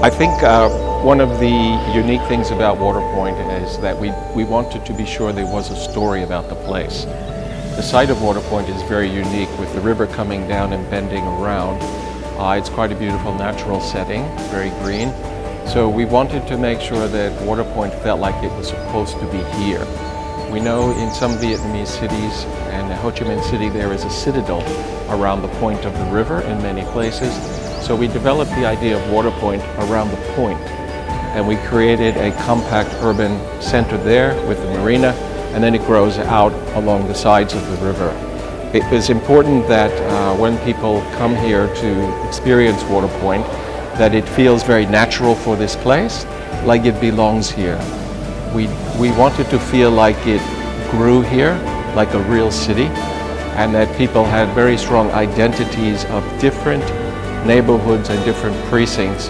I think one of the unique things about Waterpoint is that we wanted to be sure there was a story about the place. The site of Waterpoint is very unique with the river coming down and bending around. It's quite a beautiful natural setting, very green. So we wanted to make sure that Waterpoint felt like it was supposed to be here. We know in some Vietnamese cities, and Ho Chi Minh City, there is a citadel around the point of the river in many places. So we developed the idea of Waterpoint around the point, and we created a compact urban center there with the marina, and then it grows out along the sides of the river. It was important that when people come here to experience Waterpoint, that it feels very natural for this place, like it belongs here. We wanted to feel like it grew here, like a real city, and that people had very strong identities of different neighborhoods and different precincts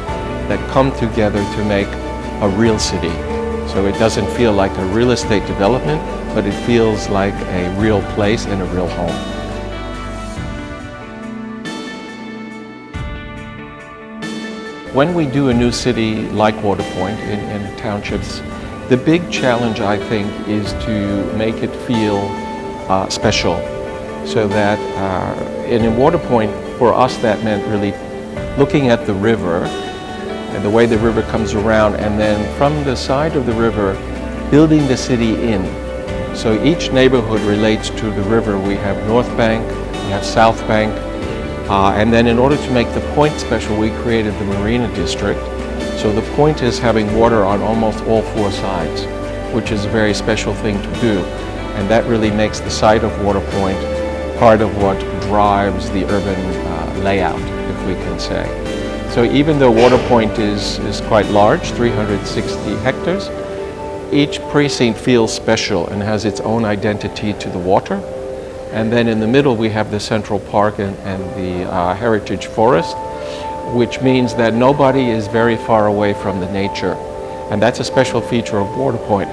that come together to make a real city. So it doesn't feel like a real estate development, but it feels like a real place and a real home. When we do a new city like Waterpoint in townships, the big challenge, I think, is to make it feel special. So that in Waterpoint, for us, that meant really looking at the river and the way the river comes around, and then from the side of the river, building the city in. So each neighborhood relates to the river. We have North Bank, we have South Bank, and then in order to make the point special, we created the Marina District. So the point is having water on almost all four sides, which is a very special thing to do. And that really makes the site of Waterpoint part of what drives the urban layout, if we can say. So even though Waterpoint is quite large, 360 hectares, each precinct feels special and has its own identity to the water. And then in the middle we have the Central Park and the Heritage Forest, which means that nobody is very far away from the nature. And that's a special feature of Waterpoint.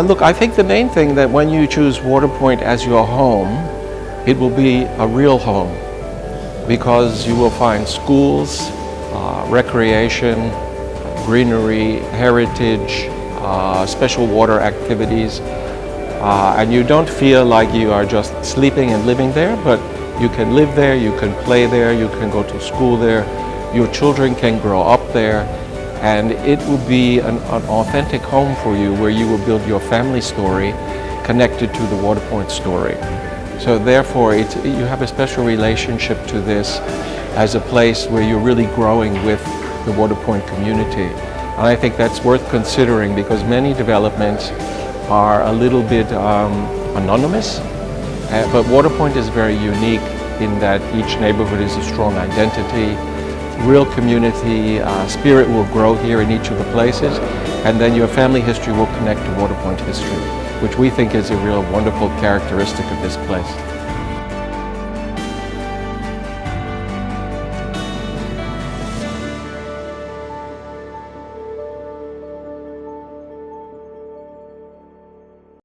Look, I think the main thing that when you choose Waterpoint as your home, it will be a real home, because you will find schools, recreation, greenery, heritage, special water activities, and you don't feel like you are just sleeping and living there, but you can live there, you can play there, you can go to school there, your children can grow up there, and it will be an authentic home for you where you will build your family story connected to the Waterpoint story. So therefore, you have a special relationship to this as a place where you're really growing with the Waterpoint community. And I think that's worth considering, because many developments are a little bit anonymous, but Waterpoint is very unique in that each neighborhood is a strong identity, real community spirit will grow here in each of the places, and then your family history will connect to Waterpoint history, which we think is a real wonderful characteristic of this place.